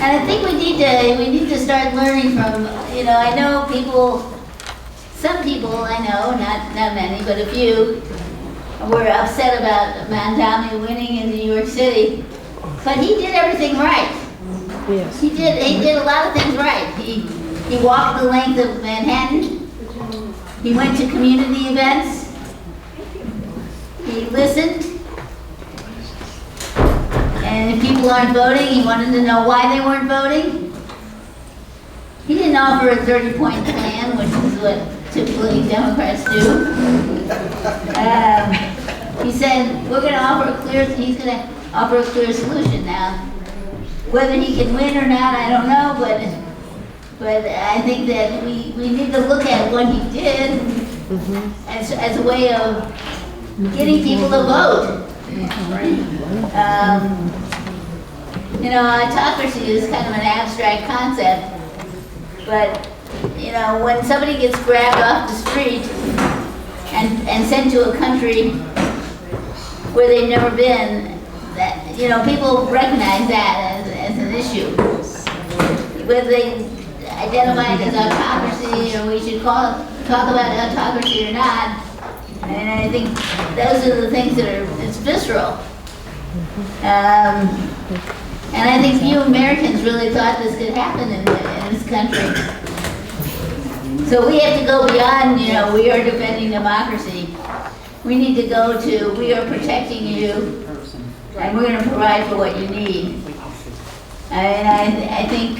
And I think we need to start learning from, I know people, some people I know, not many, but a few, were upset about Mandami winning in New York City. But he did everything right. Yes. He did a lot of things right. He walked the length of Manhattan. He went to community events. He listened. And if people aren't voting, he wanted to know why they weren't voting. He didn't offer a 30-point plan, which is what typically Democrats do. He said, he's going to offer a clear solution. Now, whether he can win or not, I don't know, but I think that we need to look at what he did as a way of getting people to vote. Autocracy is kind of an abstract concept, but when somebody gets grabbed off the street and sent to a country where they've never been, that people recognize that as an issue. Whether they identify it as autocracy or we should talk about autocracy or not, and I think those are the things that it's visceral. And I think few Americans really thought this could happen in this country. So we have to go beyond, we are defending democracy. We need to go to, we are protecting you, and we're going to provide for what you need. And I think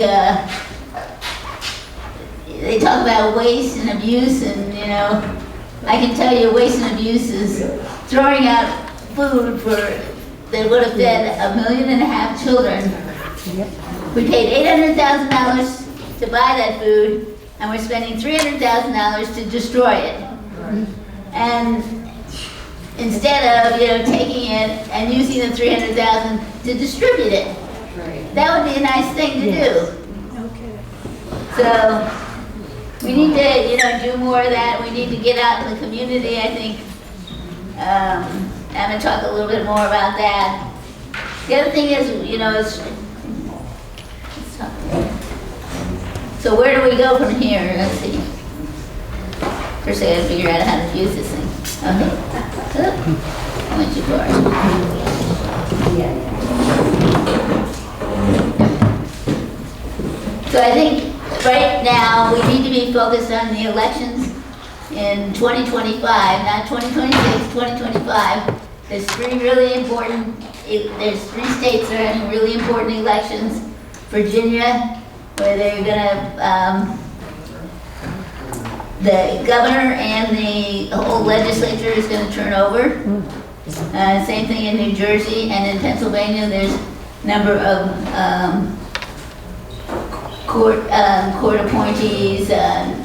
they talk about waste and abuse, and I can tell you waste and abuse is throwing out food that would have fed 1.5 million children. We paid $800,000 to buy that food, and we're spending $300,000 to destroy it. And instead of taking it and using the $300,000 to distribute it, that would be a nice thing to do. So we need to do more of that. We need to get out in the community. I think I'm going to talk a little bit more about that. The other thing is, so where do we go from here? Let's see. First I got to figure out how to use this thing. Okay. I went too far. So I think right now we need to be focused on the elections in 2025, not 2026, 2025. There's three states that are having really important elections. Virginia, where they're gonna, the governor and the whole legislature is gonna turn over. Same thing in New Jersey, and in Pennsylvania, there's a number of court appointees that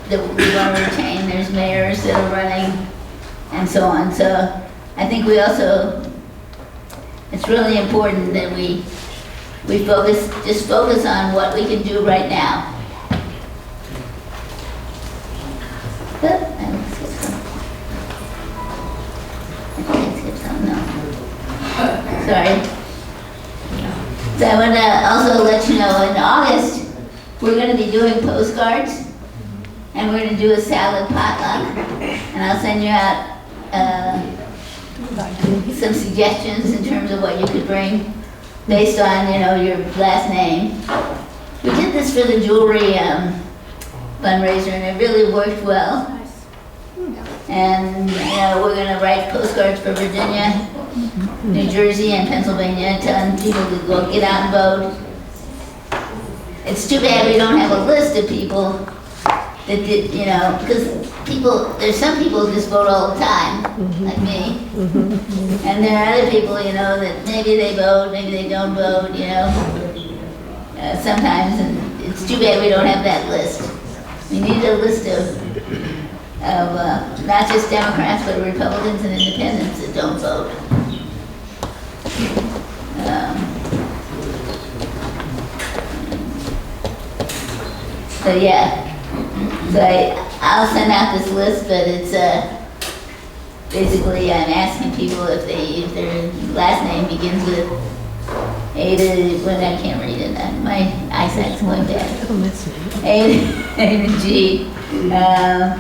we want to retain. There's mayors that are running, and so on. So I think it's really important that we focus on what we can do right now. Sorry. So I want to also let you know in August we're going to be doing postcards, and we're going to do a salad potluck, and I'll send you out some suggestions in terms of what you could bring based on your last name. We did this for the jewelry fundraiser, and it really worked well. And we're going to write postcards for Virginia, New Jersey, and Pennsylvania, telling people to go get out and vote. It's too bad we don't have a list of people that did, because there's some people who just vote all the time, like me. And there are other people, that maybe they vote, maybe they don't vote, sometimes, and it's too bad we don't have that list. We need a list of not just Democrats, but Republicans and Independents that don't vote. So yeah, so I'll send out this list, but it's basically I'm asking people if their last name begins with Well, I can't read it, my eyesight's going bad. A to G, that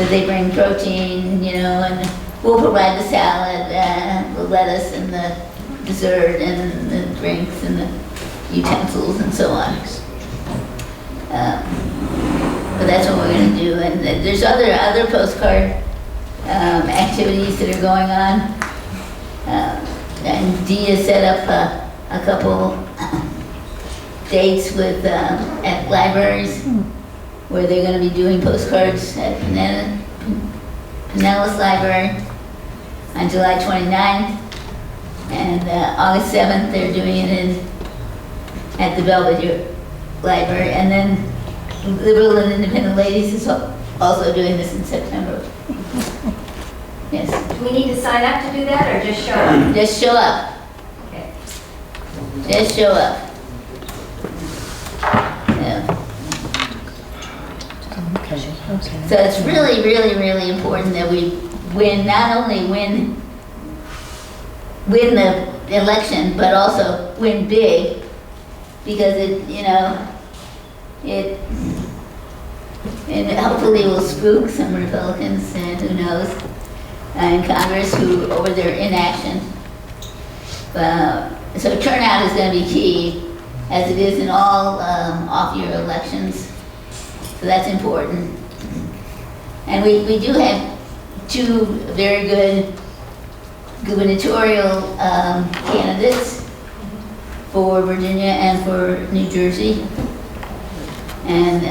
they bring protein, and we'll provide the salad, the lettuce, and the dessert, and the drinks, and the utensils, and so on. But that's what we're going to do, and there's other postcard activities that are going on. And Dee has set up a couple dates with at libraries where they're going to be doing postcards at Pinellas Library on July 29th, and August 7th they're doing it at the Belvedere Library, and then Liberal and Independent Ladies is also doing this in September. Yes. Do we need to sign up to do that, or just show up? Just show up. Okay. Just show up. Yeah. Okay. So it's really, really, really important that we not only win the election, but also win big, because it hopefully will spook some Republicans, and who knows, in Congress who over their inaction. So turnout is going to be key, as it is in all off-year elections. So that's important. And we do have two very good gubernatorial candidates for Virginia and for New Jersey. And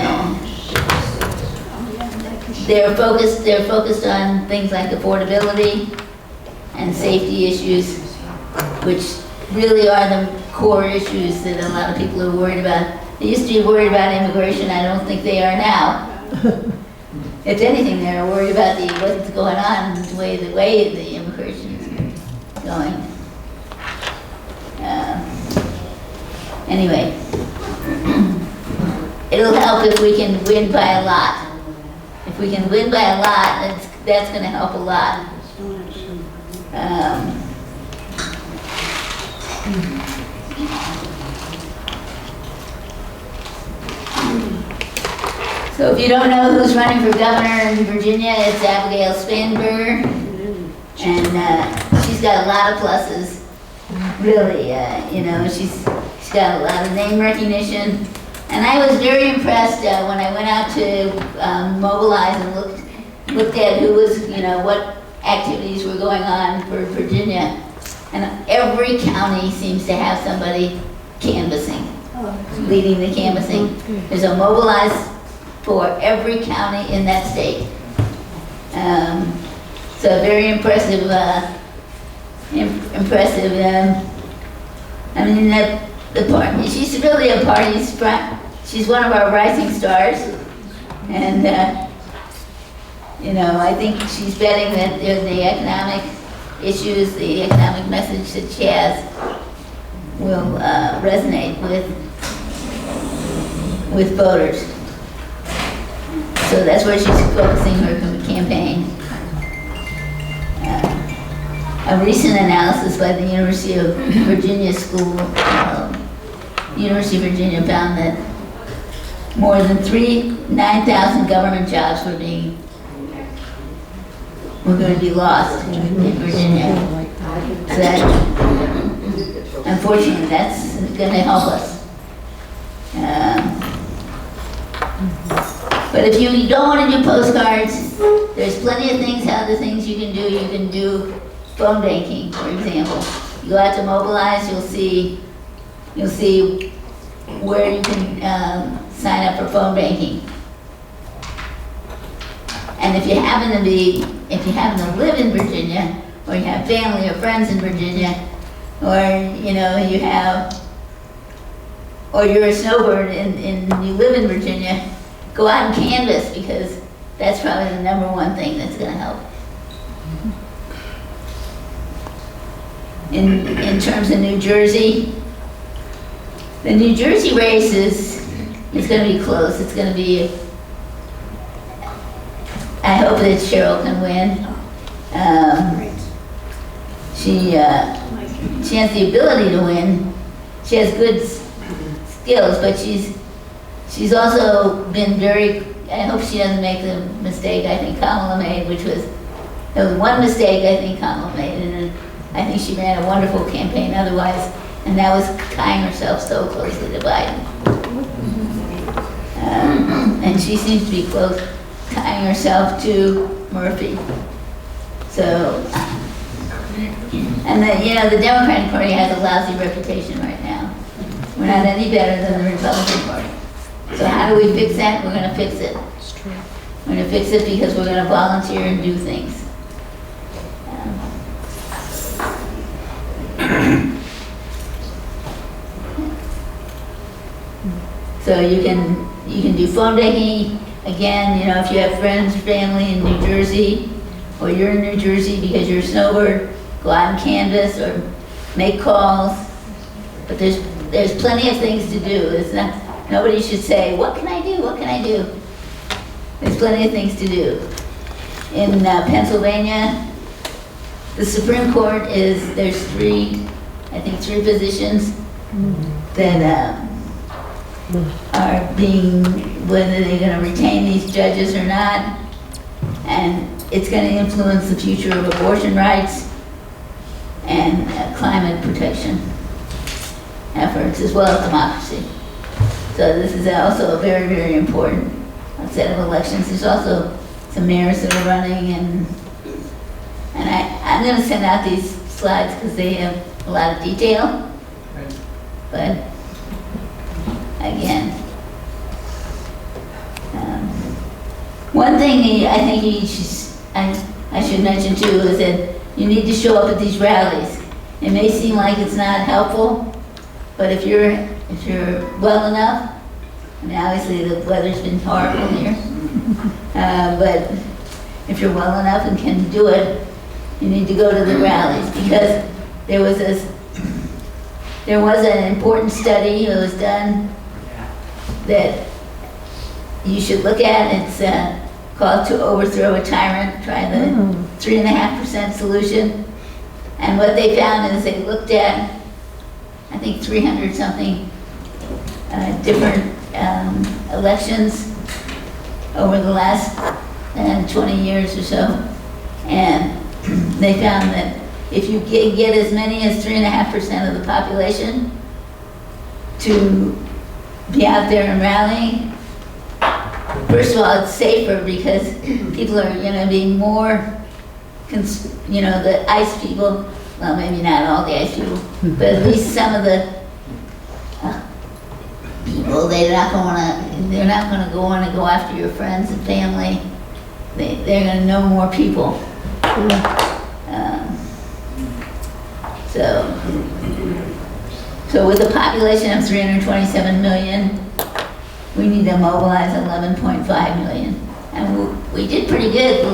they're focused on things like affordability and safety issues, which really are the core issues that a lot of people are worried about. They used to be worried about immigration. I don't think they are now. If anything, they're worried about what's going on, the way the immigration is going. Anyway, it'll help if we can win by a lot. If we can win by a lot, that's going to help a lot. So if you don't know who's running for governor in Virginia, it's Abigail Spanberger, and she's got a lot of pluses. Really, she's got a lot of name recognition. And I was very impressed when I went out to mobilize and looked at who was, what activities were going on for Virginia. And every county seems to have somebody canvassing, leading the canvassing. There's a mobilize for every county in that state. So very impressive. The party. She's really a party's front. She's one of our rising stars, and I think she's betting that the economic issues, the economic message that she has, will resonate with voters. So that's where she's focusing her campaign. A recent analysis by the University of Virginia University of Virginia found that more than 9,000 government jobs were going to be lost in Virginia. So that, unfortunately, that's going to help us. But if you don't want to do postcards, there's plenty of other things you can do. You can do phone banking, for example. You go out to Mobilize, you'll see where you can sign up for phone banking. And if you happen to live in Virginia, or you have family or friends in Virginia, or you're a snowbird and you live in Virginia, go out and canvass, because that's probably the number one thing that's going to help. In terms of New Jersey, the New Jersey race is going to be close. It's going to be, I hope that Cheryl can win. she has the ability to win. She has good skills, but she's also been very, I hope she doesn't make the mistake I think Kamala made, which was, there was one mistake I think Kamala made, and I think she ran a wonderful campaign otherwise, and that was tying herself so closely to Biden. And she seems to be close, tying herself to Murphy. So, and the Democratic Party has a lousy reputation right now. We're not any better than the Republican Party. So how do we fix that? We're gonna fix it. We're gonna fix it because we're gonna volunteer and do things. So you can do phone taking. Again, if you have friends, family in New Jersey, or you're in New Jersey because you're a snowbird, go out and canvass or make calls. But there's plenty of things to do. It's not, nobody should say, what can I do? What can I do? There's plenty of things to do. In Pennsylvania, the Supreme Court there's three positions that are being, whether they're going to retain these judges or not, and it's going to influence the future of abortion rights and climate protection efforts, as well as democracy. So this is also a very, very important set of elections. There's also some mayors that are running, and I'm going to send out these slides because they have a lot of detail, but again, one thing I think I should mention too is that you need to show up at these rallies. It may seem like it's not helpful, but if you're well enough, I mean obviously the weather's been horrible here, but if you're well enough and can do it, you need to go to the rallies, because there was an important study that was done that you should look at. It's called To Overthrow a Tyrant. Try the 3.5% solution. And what they found is they looked at, I think, 300 something different elections over the last 20 years or so. And they found that if you get as many as 3.5% of the population to be out there and rallying, first of all, it's safer because people are being more, the ICE people, well, maybe not all the ICE people, but at least some of the people, they're not going to go after your friends and family. They're going to know more people. So with a population of 327 million, we need to mobilize 11.5 million. And we did pretty good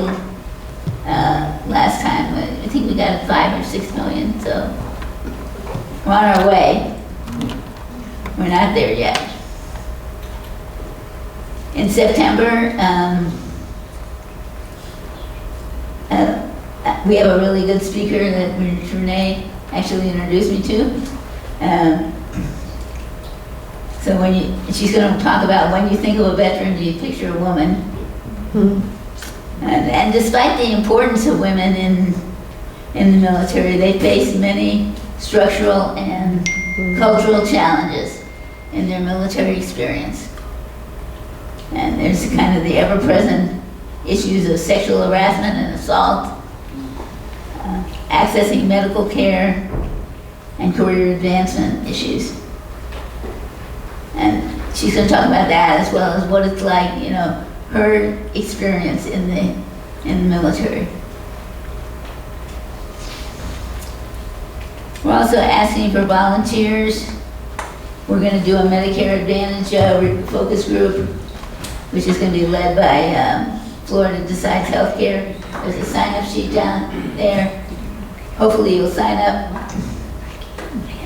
last time. I think we got 5 or 6 million, so we're on our way. We're not there yet. In September, we have a really good speaker that Renee actually introduced me to. So she's going to talk about when you think of a veteran, do you picture a woman? And despite the importance of women in the military, they face many structural and cultural challenges in their military experience. And there's kind of the ever-present issues of sexual harassment and assault, accessing medical care, and career advancement issues. And she's going to talk about that as well as what it's like, her experience in the military. We're also asking for volunteers. We're going to do a Medicare Advantage focus group, which is going to be led by Florida Decides Healthcare. There's a sign-up sheet down there. Hopefully you'll sign up.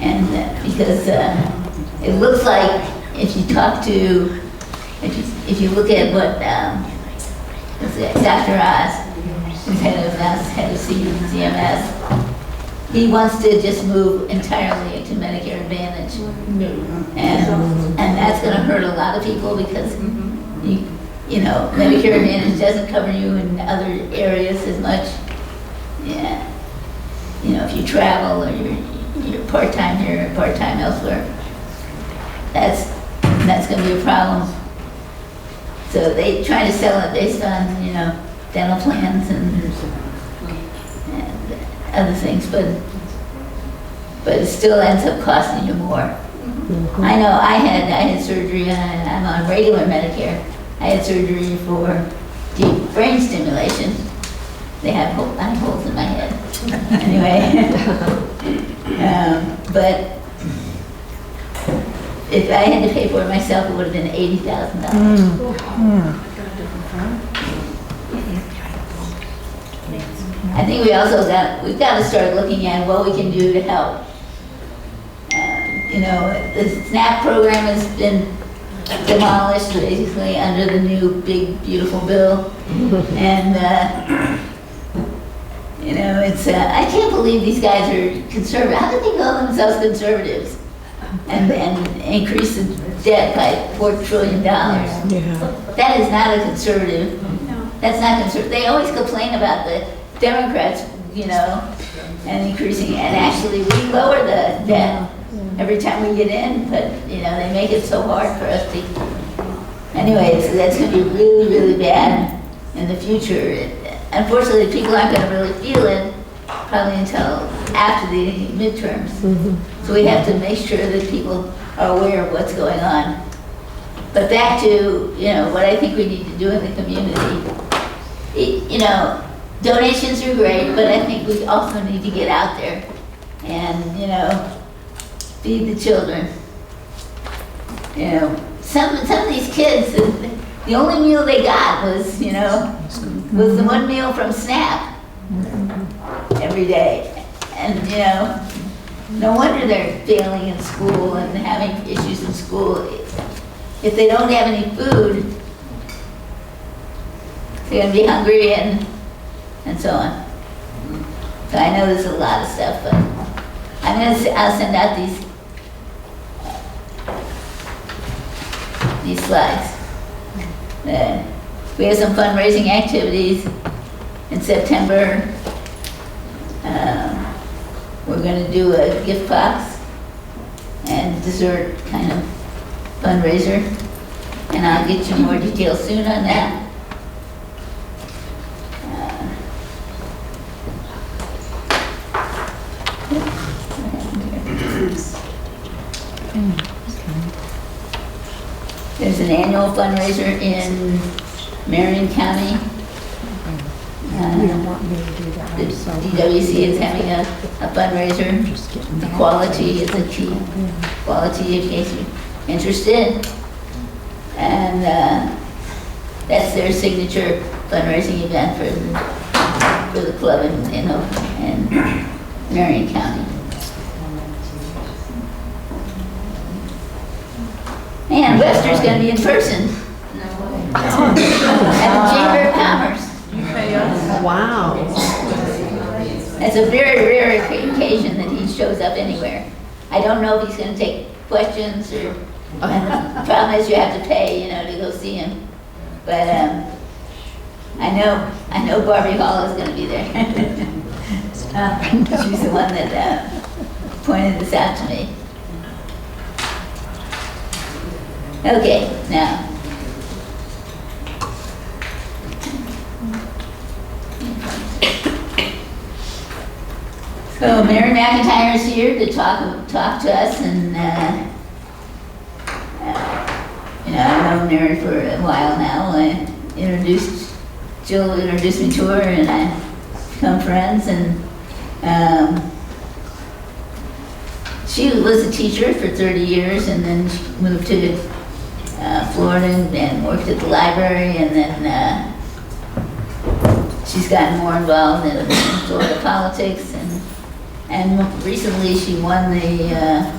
And because it looks like if you talk to, if you look at what Dr. Oz, who's head of CMS, he wants to just move entirely into Medicare Advantage. And that's gonna hurt a lot of people because you know, Medicare Advantage doesn't cover you in other areas as much. Yeah. You know, if you travel or you're part-time here or part-time elsewhere, that's gonna be a problem. So they try to sell it based on, you know, dental plans and other things, but it still ends up costing you more. I know I had surgery, and I'm on regular Medicare. I had surgery for deep brain stimulation. They have I have holes in my head. Anyway, but if I had to pay for it myself, it would have been $80,000. I think we've got to start looking at what we can do to help. You know, the SNAP program has been demolished basically under the new big beautiful bill, and you know, it's I can't believe these guys are conservative. How did they call themselves conservatives and increase the debt by $4 trillion? That is not a conservative. That's not conservative. They always complain about the Democrats, you know, and increasing, and actually we lower the debt every time we get in, but you know, they make it so hard for us to. Anyway, so that's going to be really, really bad in the future. Unfortunately, people aren't going to really feel it probably until after the midterms. So we have to make sure that people are aware of what's going on. But back to, you know, what I think we need to do in the community. You know, donations are great, but I think we also need to get out there and, you know, feed the children. You know, some of these kids, the only meal they got was, you know, was the one meal from SNAP every day. And, you know, no wonder they're failing in school and having issues in school. If they don't have any food, they're going to be hungry and so on. So I know there's a lot of stuff, but I'll send out these slides. We have some fundraising activities in September. We're going to do a gift box and dessert kind of fundraiser, and I'll get you more details soon on that. There's an annual fundraiser in Marion County. The DWC is having a fundraiser. The quality is a key. Quality, in case you're interested. And that's their signature fundraising event for the club in Marion County. And Webster's going to be in person at the Chamber of Commerce. Wow. It's a very rare occasion that he shows up anywhere. I don't know if he's going to take questions or. And the problem is you have to pay, you know, to go see him. But I know Barbie Hall is going to be there. She's the one that pointed this out to me. Okay, now. So Mary McIntyre is here to talk to us, and you know, I've known Mary for a while now. Jill introduced me to her, and I've become friends. And she was a teacher for 30 years, and then she moved to Florida and worked at the library, and then she's gotten more involved in Florida politics, and recently she won the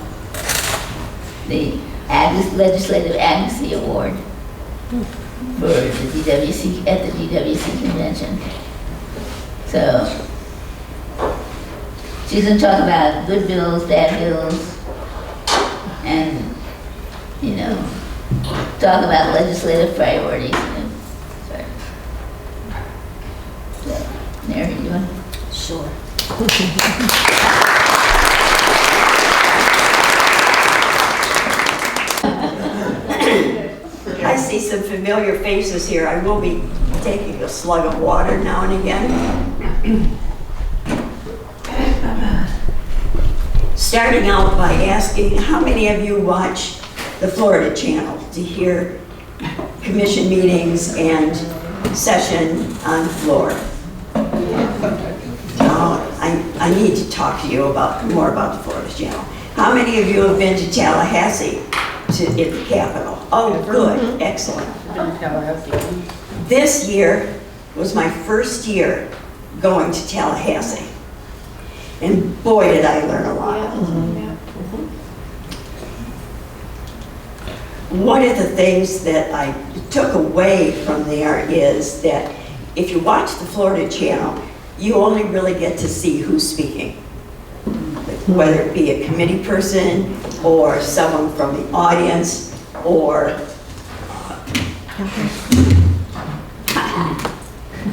Legislative Advocacy Award for the DWC at the DWC convention. So She's gonna talk about good bills, bad bills, and, you know, talk about legislative priorities. So, Mary, you want? Sure. I see some familiar faces here. I will be taking a slug of water now and again. Starting out by asking, how many of you watch the Florida Channel to hear commission meetings and session on the floor? I need to talk to you more about the Florida Channel. How many of you have been to Tallahassee at the Capitol? Oh, good, excellent. This year was my first year going to Tallahassee. And boy, did I learn a lot. One of the things that I took away from there is that if you watch the Florida Channel, you only really get to see who's speaking. Whether it be a committee person or someone from the audience or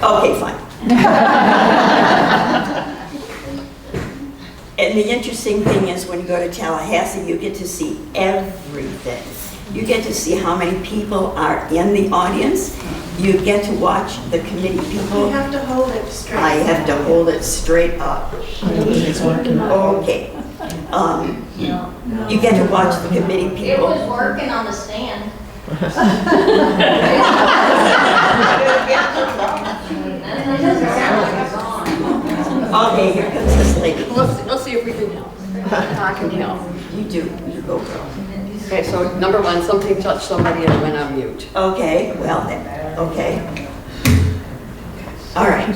okay, fine. And the interesting thing is when you go to Tallahassee, you get to see everything. You get to see how many people are in the audience. You get to watch the committee people. You have to hold it straight. I have to hold it straight up. Okay. You get to watch the committee It people. was working on the stand. Okay, here comes this lady. Let's see if we can help. I can help. You do, you go girl. Okay, so number one, something touched somebody and went on mute. Okay, well then, okay. All right,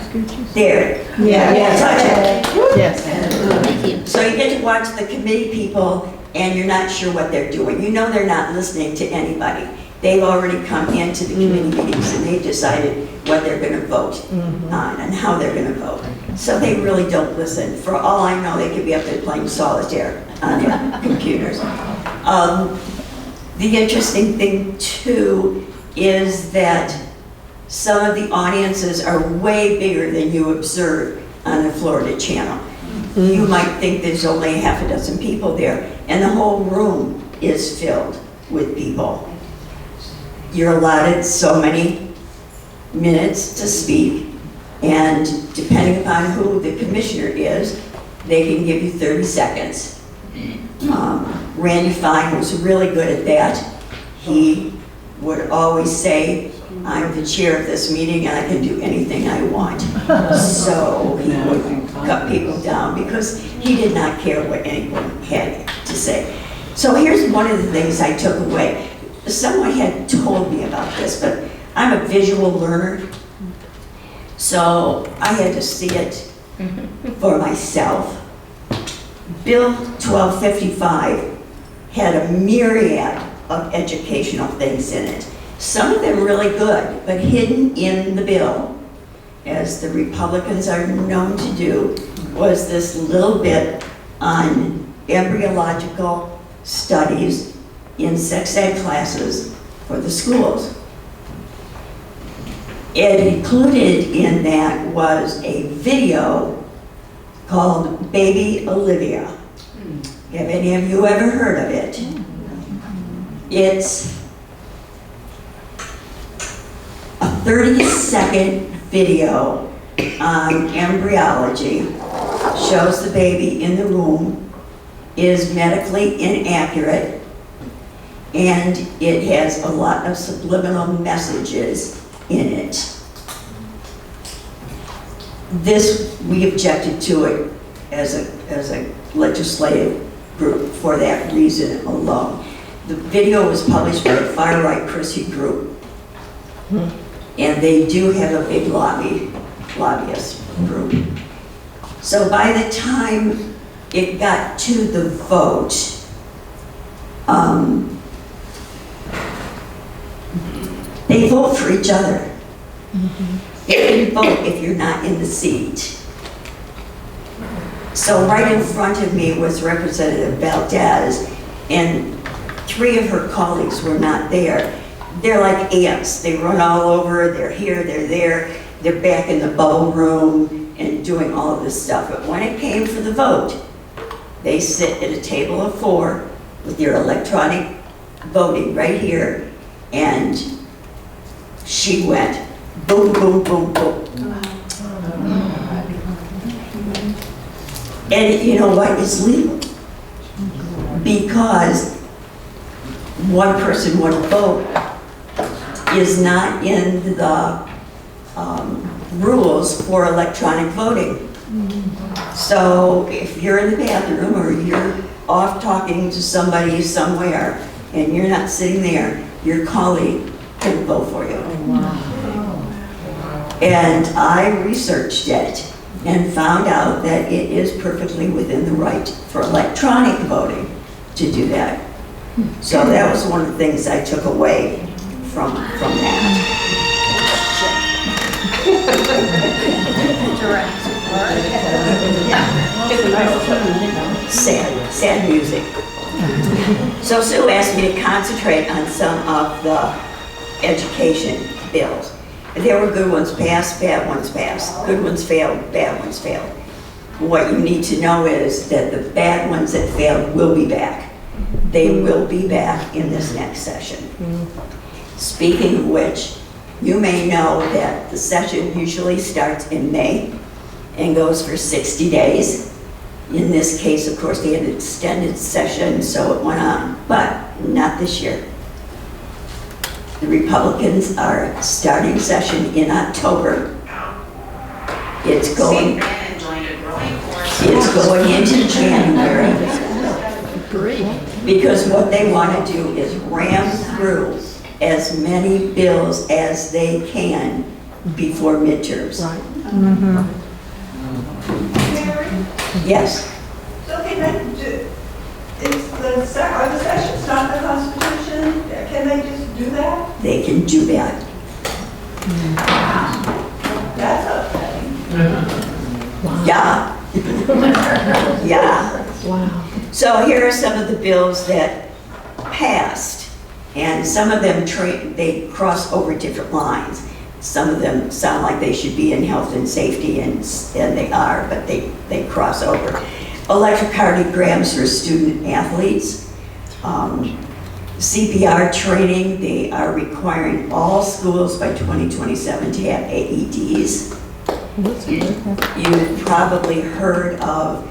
there. Yeah. Touch it. Yes. Thank you. So you get to watch the committee people and you're not sure what they're doing. You know they're not listening to anybody. They've already come into the committee meetings and they've decided what they're gonna vote on and how they're gonna vote. So they really don't listen. For all I know, they could be up there playing solitaire on their computers. The interesting thing too is that some of the audiences are way bigger than you observe on the Florida Channel. You might think there's only half a dozen people there, and the whole room is filled with people. You're allotted so many minutes to speak, and depending upon who the commissioner is, they can give you 30 seconds. Randy Fine was really good at that. He would always say, I'm the chair of this meeting and I can do anything I want. So he would cut people down because he did not care what anyone had to say. So here's one of the things I took away. Someone had told me about this, but I'm a visual learner. So I had to see it for myself. Bill 1255 had a myriad of educational things in it. Some of them really good, but hidden in the bill, as the Republicans are known to do, was this little bit on embryological studies in sex ed classes for the schools. And included in that was a video called Baby Olivia. Have any of you ever heard of it? It's a 30-second video on embryology, shows the baby in the womb, is medically inaccurate, and it has a lot of subliminal messages in it. This, we objected to it as a legislative group for that reason alone. The video was published by a far-right Christian group, and they do have a big lobbyist group. So by the time it got to the vote, they vote for each other. If you vote, if you're not in the seat. So right in front of me was Representative Valdez, and 3 of her colleagues were not there. They're like ants. They run all over, they're here, they're there, they're back in the bubble room and doing all of this stuff. But when it came for the vote, they sit at a table of 4 with your electronic voting right here, and she went boom, boom, boom, boom. And you know what? It's legal. Because one person, one vote is not in the rules for electronic voting. So if you're in the bathroom or you're off talking to somebody somewhere and you're not sitting there, your colleague can vote for you. And I researched it and found out that it is perfectly within the right for electronic voting to do that. So that was one of the things I took away from that. Sad music. So Sue asked me to concentrate on some of the education bills. There were good ones passed, bad ones passed. Good ones failed, bad ones failed. What you need to know is that the bad ones that failed will be back. They will be back in this next session. Speaking of which, you may know that the session usually starts in May and goes for 60 days. In this case, of course, they had an extended session, so it went on, but not this year. The Republicans are starting session in October. It's going into January. Because what they want to do is ram through as many bills as they can before midterms. Yes. So can they do, are the sessions not the Constitution? Can they just do that? They can do that. That's okay. Yeah. Yeah. Wow. So here are some of the bills that passed, and some of them they cross over different lines. Some of them sound like they should be in health and safety, and they are, but they cross over. Electrocardiograms for student athletes. CPR training, they are requiring all schools by 2027 to have AEDs. You've probably heard of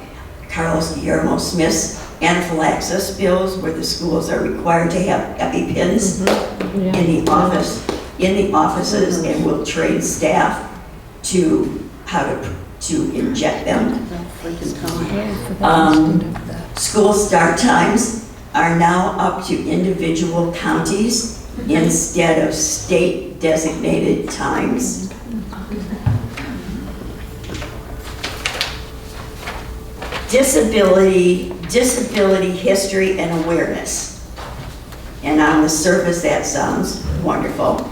Carlos Guillermo Smith's anaphylaxis bills, where the schools are required to have EpiPens in the offices, and will train staff to how to inject them. School start times are now up to individual counties instead of state designated times. Disability history and awareness. And on the surface, that sounds wonderful.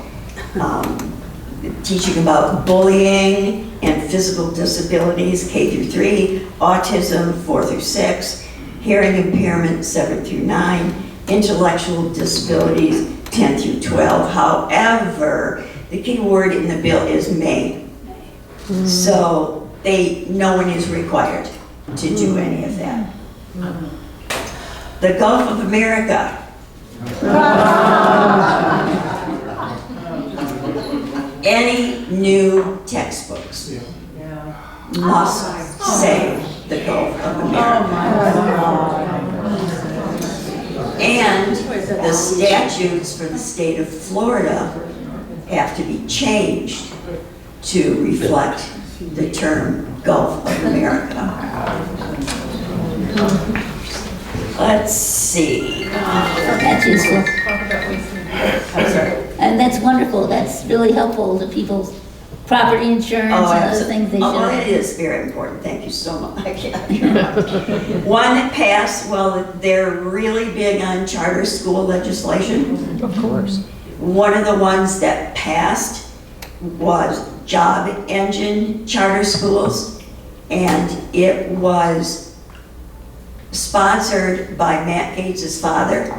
Teaching about bullying and physical disabilities, K through 3, autism, 4 through 6, hearing impairment, 7 through 9, intellectual disabilities, 10 through 12. However, the key word in the bill is may. So no one is required to do any of that. The Gulf of America. Any new textbooks must say the Gulf of America. And the statutes for the state of Florida have to be changed to reflect the term Gulf of America. Let's see. That's useful. And that's wonderful. That's really helpful to people's property insurance and other things they should. Oh, it is very important. Thank you so much. One that passed, well, they're really big on charter school legislation. Of course. One of the ones that passed was job engine charter schools. and it was sponsored by Matt Gates' father.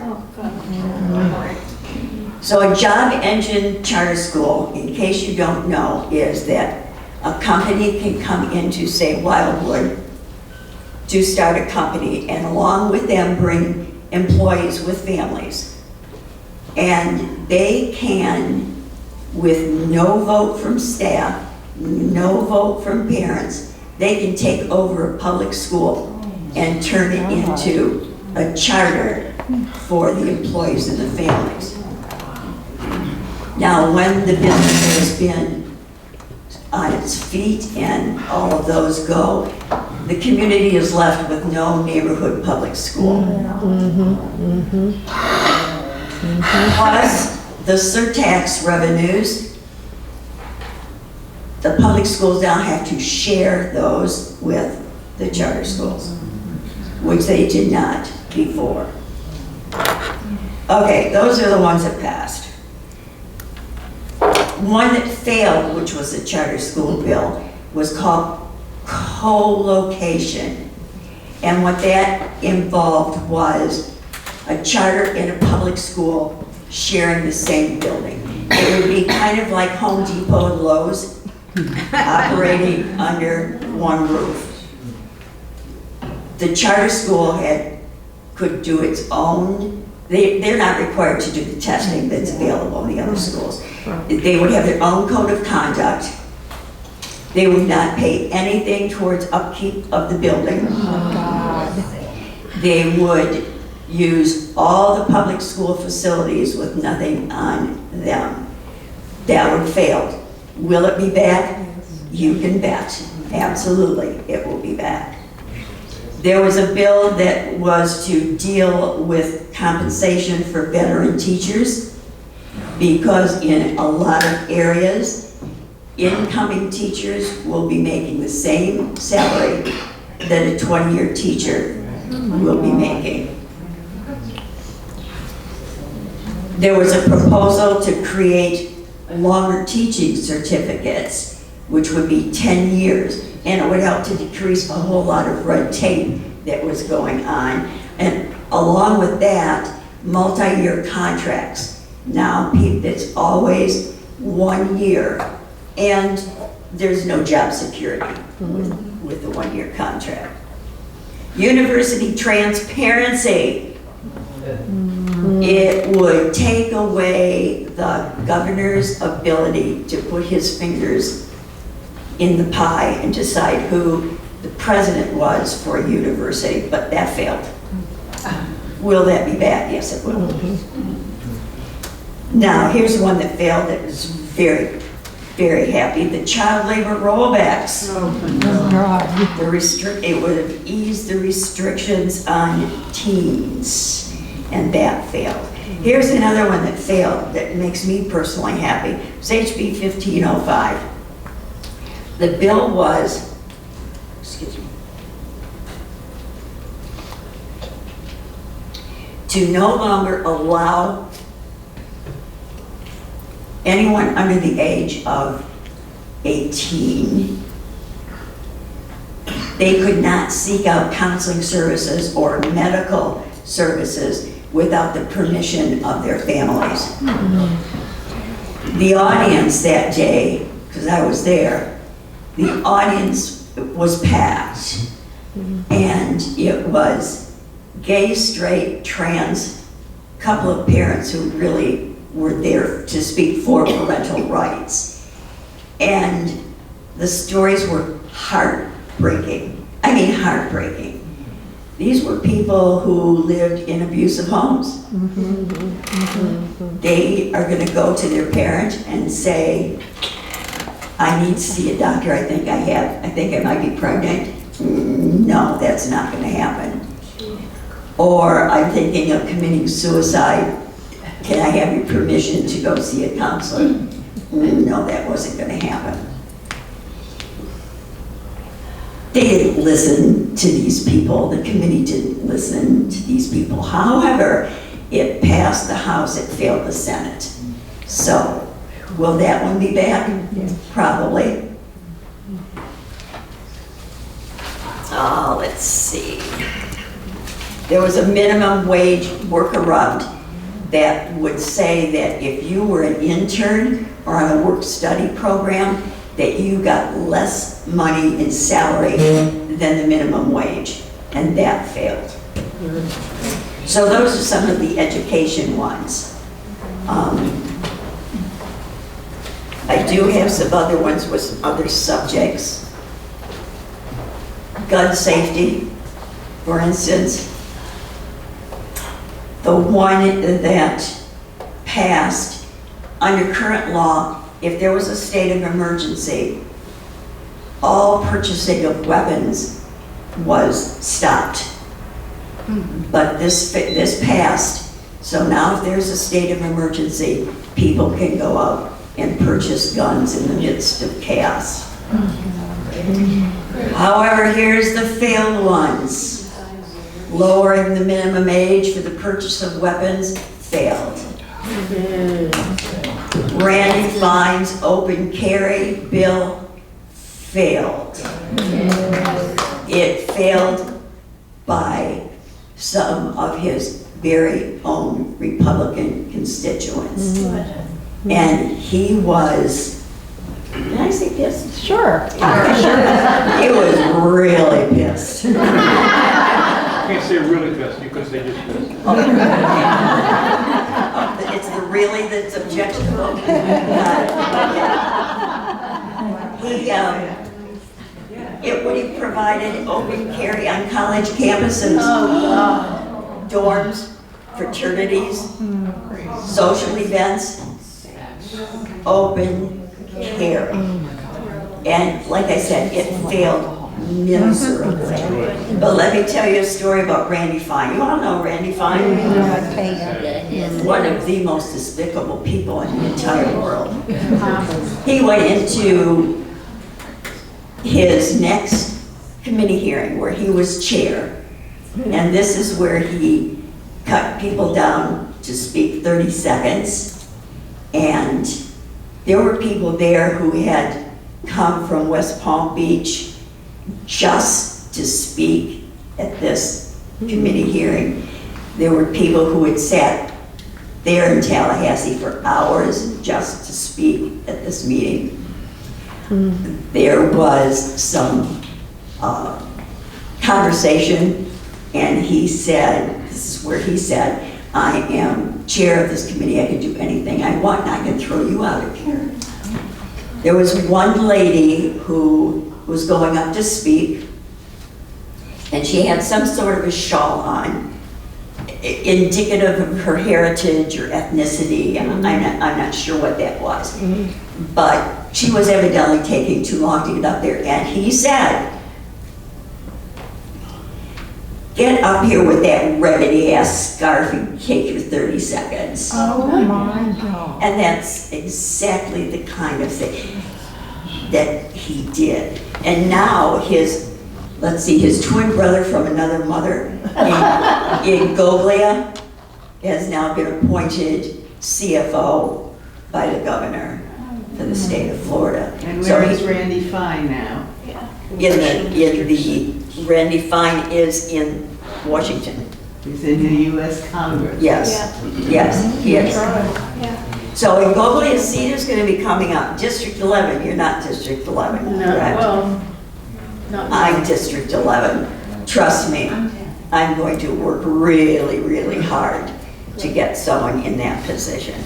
So a job engine charter school, in case you don't know, is that a company can come into, say, Wildwood, to start a company, and along with them bring employees with families. And they can, with no vote from staff, no vote from parents, they can take over a public school and turn it into a charter for the employees and the families. Now, when the business has been on its feet and all of those go, the community is left with no neighborhood public school. Plus, the surtax revenues, the public schools now have to share those with the charter schools, which they did not before. Okay, those are the ones that passed. One that failed, which was a charter school bill, was called co-location. And what that involved was a charter and a public school sharing the same building. It would be kind of like Home Depot and Lowe's operating under one roof. The charter school could do its own. They're not required to do the testing that's available in the other schools. They would have their own code of conduct. They would not pay anything towards upkeep of the building. They would use all the public school facilities with nothing on them. That would fail. Will it be back? You can bet. Absolutely, it will be back. There was a bill that was to deal with compensation for veteran teachers, because in a lot of areas, incoming teachers will be making the same salary that a 20-year teacher will be making. There was a proposal to create longer teaching certificates, which would be 10 years, and it would help to decrease a whole lot of red tape that was going on. And along with that, multi-year contracts. Now, it's always 1 year, and there's no job security with the 1 year contract. University transparency. It would take away the governor's ability to put his fingers in the pie and decide who the president was for a university, but that failed. Will that be bad? Yes, it will. Now, here's one that failed that was very, very happy. The child labor rollbacks. It would have eased the restrictions on teens, and that failed. Here's another one that failed that makes me personally happy. It's HB 1505. The bill was, to no longer allow anyone under the age of 18, they could not seek out counseling services or medical services without the permission of their families. The audience that day, because I was there, the audience was packed, and it was gay, straight, trans, couple of parents who really were there to speak for parental rights. And the stories were heartbreaking. I mean, heartbreaking. These were people who lived in abusive homes. They are going to go to their parent and say, I need to see a doctor, I think I might be pregnant. No, that's not going to happen. Or I'm thinking of committing suicide. Can I have your permission to go see a counselor? No, that wasn't going to happen. They didn't listen to these people. The committee didn't listen to these people. However, it passed the House, it failed the Senate. So, will that one be back? Probably. let's see. There was a minimum wage workaround that would say that if you were an intern or on a work-study program, that you got less money in salary than the minimum wage, and that failed. So those are some of the education ones. I do have some other ones with some other subjects. Gun safety, for instance. The one that passed, under current law, if there was a state of emergency, all purchasing of weapons was stopped. But this passed, so now if there's a state of emergency, people can go out and purchase guns in the midst of chaos. However, here's the failed ones. Lowering the minimum age for the purchase of weapons failed. Randy Fine's open carry bill failed. It failed by some of his very own Republican constituents. And he was, can I say pissed? Sure. He was really pissed. You can't say really pissed, you could say just pissed. It's the really that's objectionable. When he provided open carry on college campuses, dorms, fraternities, social events, open carry. And like I said, it failed miserably. But let me tell you a story about Randy Fine. You all know Randy Fine? One of the most despicable people in the entire world. He went into his next committee hearing where he was chair, and this is where he cut people down to speak 30 seconds, and there were people there who had come from West Palm Beach just to speak at this committee hearing. There were people who had sat there in Tallahassee for hours just to speak at this meeting. There was some conversation, and he said, this is where he said, I am chair of this committee, I can do anything I want, and I can throw you out of here. There was one lady who was going up to speak, and she had some sort of a shawl on, indicative of her heritage or ethnicity, and I'm not sure what that was. But she was evidently taking too long to get up there, and he said, get up here with that raggedy-ass scarf and take your 30 seconds. Oh my God. And that's exactly the kind of thing that he did. And now his twin brother from another mother in Goglia has now been appointed CFO by the governor for the state of Florida. And where is Randy Fine now? Randy Fine is in Washington. He's in the U.S. Congress. Yes, yes, he is. So in Goglia, Cedar's going to be coming up. District 11, you're not District 11, correct? I'm District 11. Trust me, I'm going to work really, really hard to get someone in that position.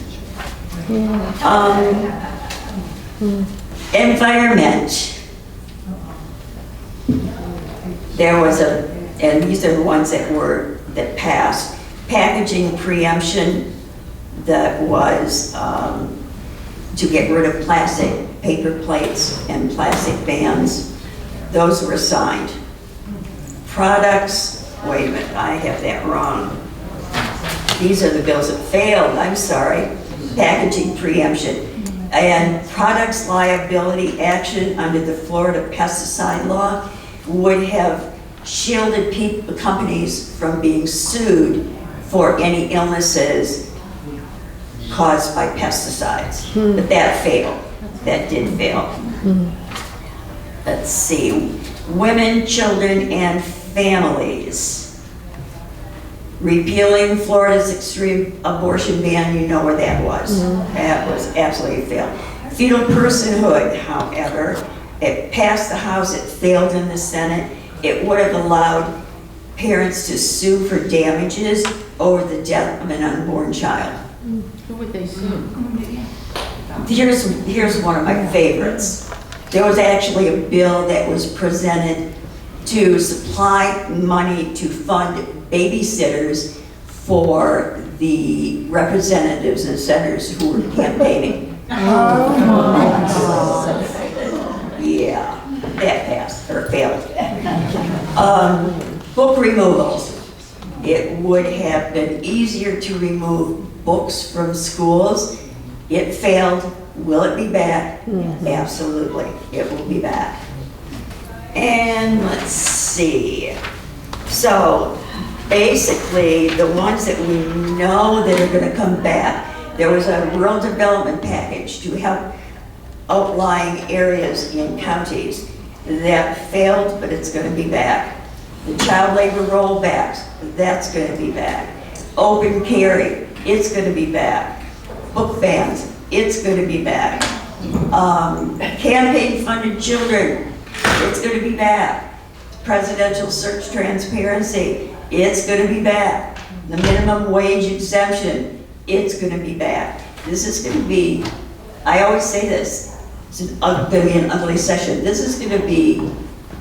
Environment. There was and these are the ones that passed. Packaging preemption that was to get rid of plastic paper plates and plastic bans. Those were signed. Products, wait a minute, I have that wrong. These are the bills that failed, I'm sorry. Packaging preemption. And products liability action under the Florida pesticide law would have shielded companies from being sued for any illnesses caused by pesticides. But that failed. That did fail. Let's see. women, children, and families. Repealing Florida's extreme abortion ban, you know where that was. That was absolutely a fail. Fetal personhood, however, it passed the House, it failed in the Senate. It would have allowed parents to sue for damages over the death of an unborn child. Who would they sue? Here's one of my favorites. There was actually a bill that was presented to supply money to fund babysitters for the representatives and senators who were campaigning. Yeah, that passed, or failed. Book removals. It would have been easier to remove books from schools. It failed. Will it be back? Absolutely, it will be back. And let's see. So basically, the ones that we know that are going to come back, there was a rural development package to help outlying areas in counties that failed, but it's going to be back. The child labor rollbacks, that's going to be back. Open carry, it's going to be back. Book bans, it's going to be back. Campaign funded children, it's going to be back. Presidential search transparency, it's going to be back. The minimum wage exemption, it's going to be back. This is going to be, I always say this, it's going to be an ugly session. This is going to be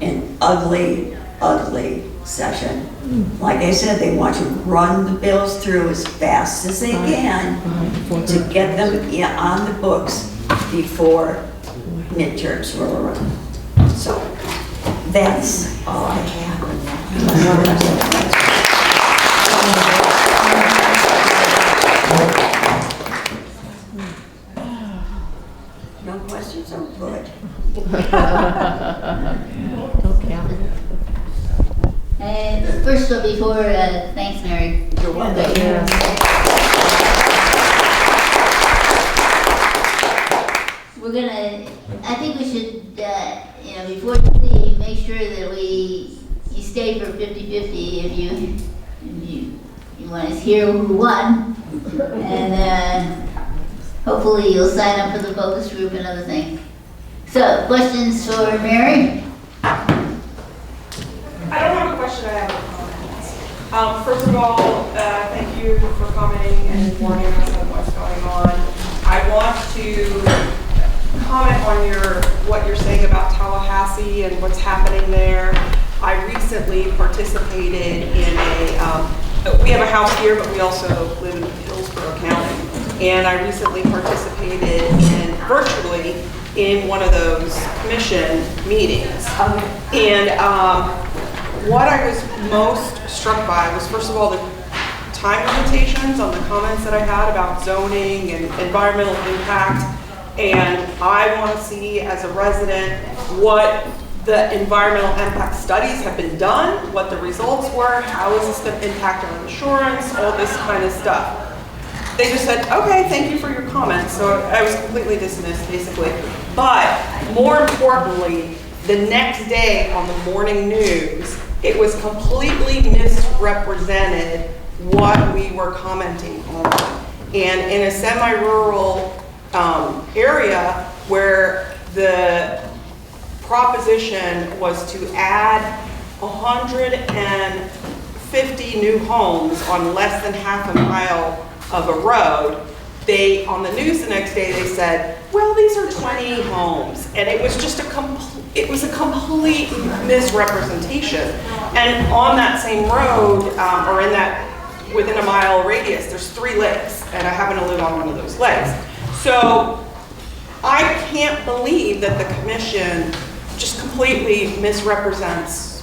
an ugly, ugly session. Like I said, they want to run the bills through as fast as they can to get them on the books before midterms roll around. So that's all I have. No questions? Oh, good. And first of all, before, thanks, Mary. You're welcome. We're gonna, I think we should, before you leave, make sure that you stay for 50-50 if you want to hear who won. And hopefully you'll sign up for the focus group and other things. So, questions for Mary? I don't have a question, I have a comment. First of all, thank you for commenting and warning us on what's going on. I want to comment on what you're saying about Tallahassee and what's happening there. I recently participated in we have a house here, but we also live in Hillsborough County. And I recently participated virtually in one of those commission meetings. And what I was most struck by was, first of all, the time limitations on the comments that I had about zoning and environmental impact. And I want to see, as a resident, what the environmental impact studies have been done, what the results were, how is this going to impact our insurance, all this kind of stuff. They just said, okay, thank you for your comments. So I was completely dismissed, basically. But more importantly, the next day on the morning news, it was completely misrepresented what we were commenting on. And in a semi-rural area where the proposition was to add 150 new homes on less than half a mile of a road, on the news the next day, they said, well, these are 20 homes. And it was just a complete misrepresentation. And on that same road, or within a mile radius, there's 3 lakes, and I happen to live on one of those lakes. So I can't believe that the commission just completely misrepresents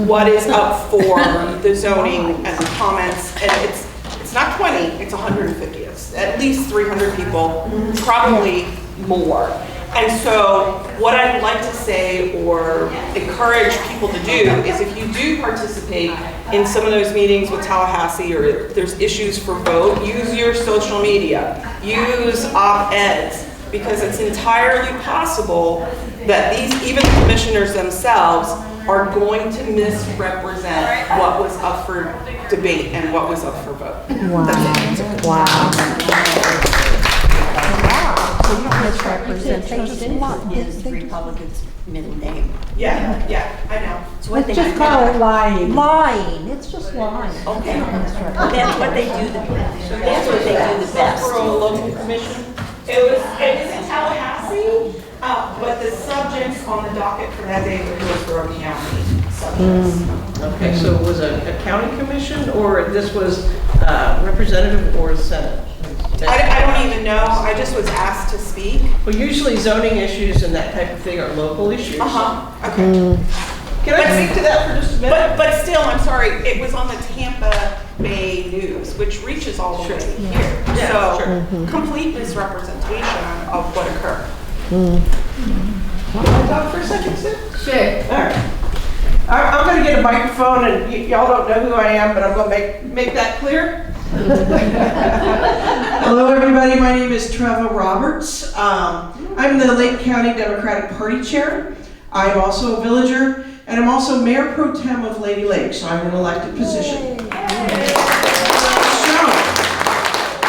what is up for the zoning and the comments. And it's not 20, it's 150. It's at least 300 people, probably more. And so what I'd like to say or encourage people to do is, if you do participate in some of those meetings with Tallahassee, or there's issues for vote, use your social media, use op-eds, because it's entirely possible that even the commissioners themselves are going to misrepresent what was up for debate and what was up for vote. Wow. Misrepresentation is the Republicans' middle name. Yeah, I know. It's what they Just do. call it lying. Lying, it's just lying. Okay, that's what they do the best. For a local commission? It was in Tallahassee, but the subjects on the docket for that day were Hillsborough County subjects. Okay, so it was a county commission, or this was representative or senate? I don't even know, I just was asked to speak. Well, usually zoning issues and that type of thing are local issues. Okay. Can I speak to that for just a minute? But still, I'm sorry, it was on the Tampa Bay News, which reaches all the way here. Yeah, So, complete misrepresentation of what occurred. Can I talk for a second, Sid? Sure. All right. I'm going to get a microphone, and y'all don't know who I am, but I'm going to make that clear. Hello, everybody. My name is Trevor Roberts. I'm the Lake County Democratic Party Chair. I'm also a villager, and I'm also Mayor Pro Tem of Lady Lake, so I'm an elected position. So,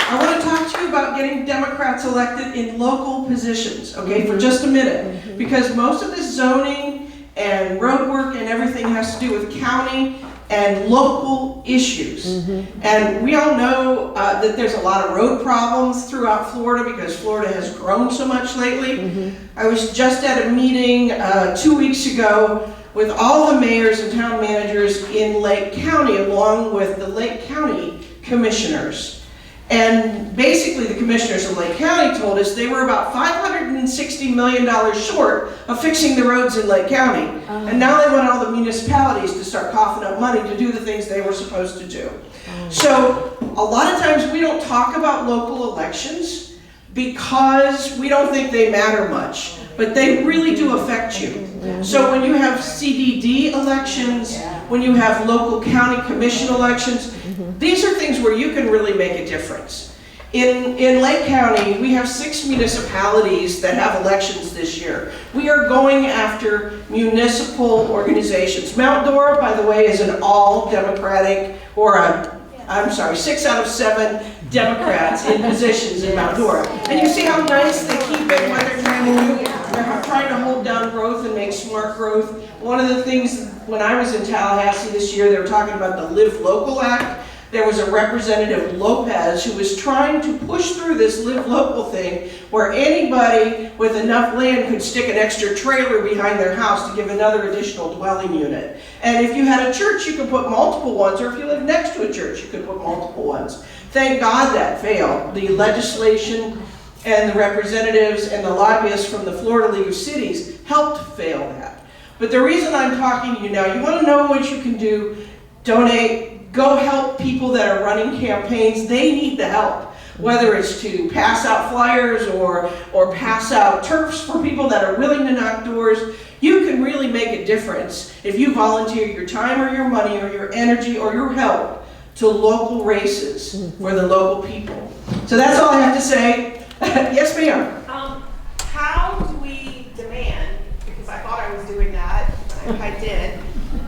I want to talk to you about getting Democrats elected in local positions, okay, for just a minute, because most of this zoning and road work and everything has to do with county and local issues. And we all know that there's a lot of road problems throughout Florida because Florida has grown so much lately. I was just at a meeting 2 weeks ago with all the mayors and town managers in Lake County, along with the Lake County commissioners. And basically the commissioners of Lake County told us they were about $560 million short of fixing the roads in Lake County. And now they want all the municipalities to start coughing up money to do the things they were supposed to do. So a lot of times we don't talk about local elections because we don't think they matter much, but they really do affect you. So when you have CDD elections, when you have local county commission elections, these are things where you can really make a difference. In Lake County, we have 6 municipalities that have elections this year. We are going after municipal organizations. Mount Dora, by the way, is an all Democratic, I'm sorry, 6 out of 7 Democrats in positions in Mount Dora. And you see how nice they keep it, what they're trying to do. They're trying to hold down growth and make smart growth. One of the things, when I was in Tallahassee this year, they were talking about the Live Local Act. There was a Representative Lopez who was trying to push through this Live Local thing where anybody with enough land could stick an extra trailer behind their house to give another additional dwelling unit. And if you had a church, you could put multiple ones, or if you lived next to a church, you could put multiple ones. Thank God that failed. The legislation and the representatives and the lobbyists from the Florida League of Cities helped fail that. But the reason I'm talking to you now, you want to know what you can do, donate, go help people that are running campaigns. They need the help, whether it's to pass out flyers or pass out turfs for people that are willing to knock doors. You can really make a difference if you volunteer your time or your money or your energy or your help to local races for the local people. So that's all I have to say. Yes, ma'am. How do we demand, because I thought I was doing that, I did,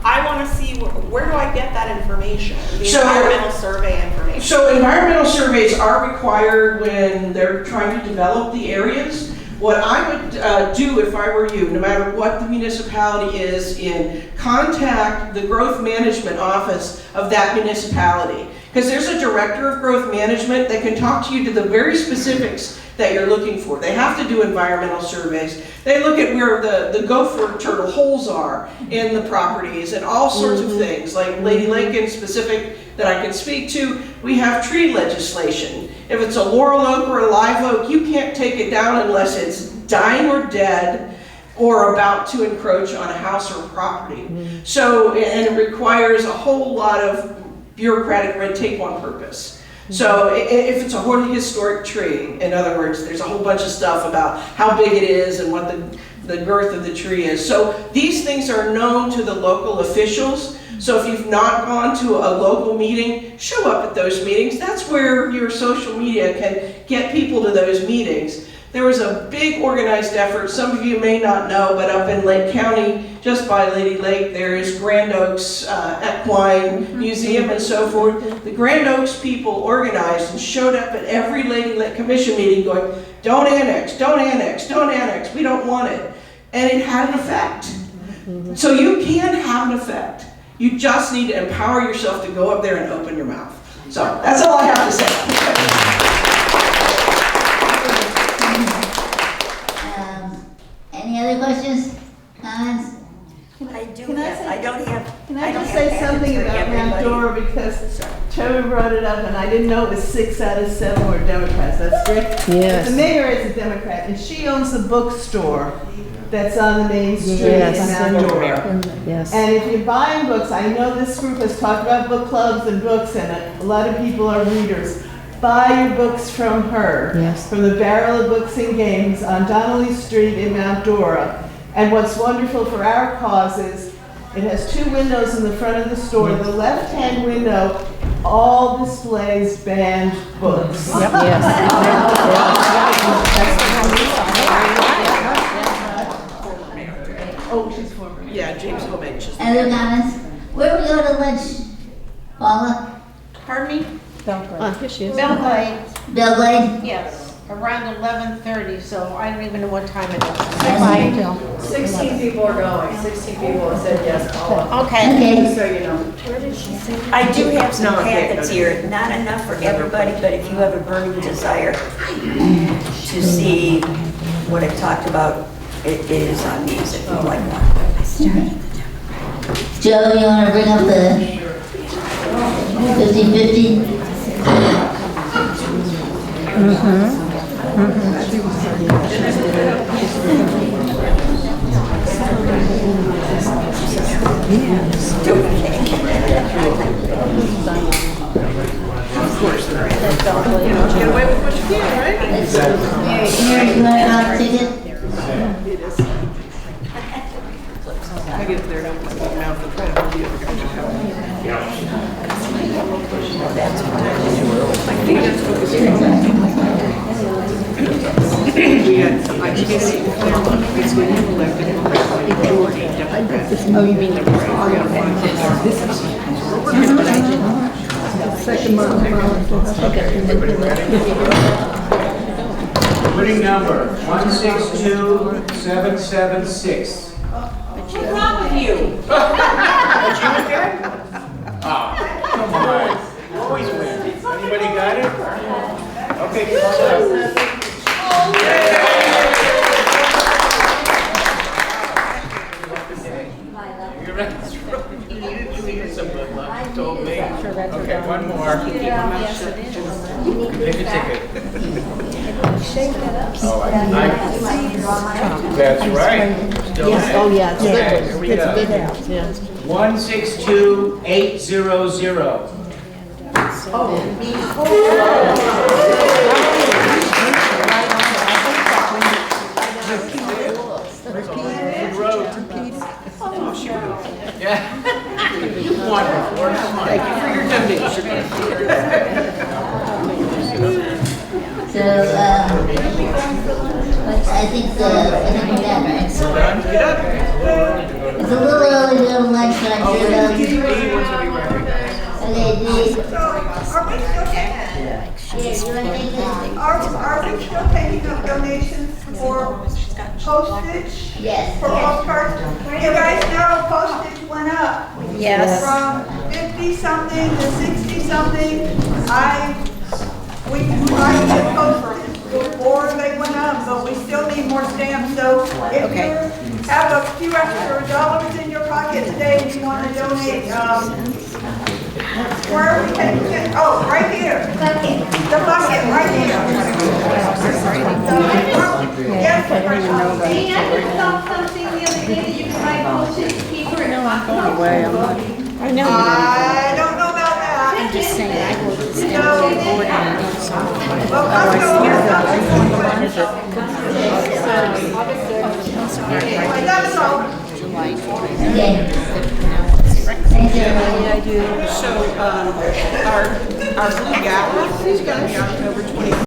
I want to see where do I get that information, the environmental survey information? So environmental surveys are required when they're trying to develop the areas. What I would do if I were you, no matter what the municipality is in, contact the growth management office of that municipality. Because there's a director of growth management that can talk to you to the very specifics that you're looking for. They have to do environmental surveys. They look at where the gopher turtle holes are in the properties and all sorts of things, like Lady Lake in specific that I can speak to. We have tree legislation. If it's a laurel oak or a live oak, you can't take it down unless it's dying or dead or about to encroach on a house or property. So, and it requires a whole lot of bureaucratic red tape on purpose. So if it's a historic tree, in other words, there's a whole bunch of stuff about how big it is and what the girth of the tree is. So these things are known to the local officials. So if you've not gone to a local meeting, show up at those meetings. That's where your social media can get people to those meetings. There was a big organized effort. Some of you may not know, but up in Lake County, just by Lady Lake, there is Grand Oaks Equine Museum and so forth. The Grand Oaks people organized and showed up at every Lady Lake Commission meeting going, don't annex, don't annex, don't annex, we don't want it. And it had an effect. So you can have an effect. You just need to empower yourself to go up there and open your mouth. So that's all I have to say. Any other questions, comments? I do Can I have, say- I don't have. Can I don't just have say something ads for about Mount everybody. Dora because Trevor brought it up and I didn't know it was 6 out of 7 were Democrats. That's great. Yes. The mayor is a Democrat and she owns a bookstore that's on the main street Yes. in Mount Dora. Yes. And if you're buying books, I know this group has talked about book clubs and books and a lot of people are readers. Buy your books from her. Yes. From the Barrel of Books and Games on Donnelly Street in Mount Dora. And what's wonderful for our cause is it has 2 windows in the front of the store. The left-hand window all displays banned books. Yep. Yes. Oh, she's former. Yeah, James Homage. Other comments? Where we go to lunch, Paula? Pardon me? Here she is. Belgrade, Belgrade? yes, around 11:30, so I don't even know what time it is. Bye, Jill. 16 people are going, 16 people have said yes, Paula. Okay. Okay, So you know. I do have some packets here, not enough for everybody, but if you have a burning desire to see what I talked about, it is on these if you like one. Joe, you wanna bring up the 50/50? Get away with what you can, right? Mary, you wanna have a ticket? I get there, don't put my mouth in front of the other I can't see the Claremont, it's when you elected a majority Democrat. Oh, you mean the second month? Winning number 162776. What's wrong with you? Come on. You always win. Anybody got it? Okay, come on up. You're right. You needed some good luck. You told me. Okay, one more. Take a ticket. Oh, that's right. Still Yes, in. oh, yeah, it's Okay, good. here we It's a go. good house, yeah. 162800. Yeah. You won before. Come on. Thank you for your donation. So, but I think we're done, right? Done? Get up. It's a little early to go to lunch, so I'm Oh, sure D they'll. wants to be recognized. Okay, D. So, are we still taking, Yeah, you wanna take this? are we still taking up donations for postage? Yes. For postcards? You guys know postage went up. Yes. From 50-something to 60-something. We tried to get postage before they went up, but we still need more stamps. So if you have a few extra dollars in your pocket today and you want to donate, where are we taking it? Oh, right here. The bucket, right here. Yes, Hey, I just saw something the other day that you can buy postage paper and I know. I don't know about that. I'm just saying, I go to the No. stamp board and do something. Well, Costco has that's all. Okay. Thank you. So, our Blue Gala is going to be October 20th.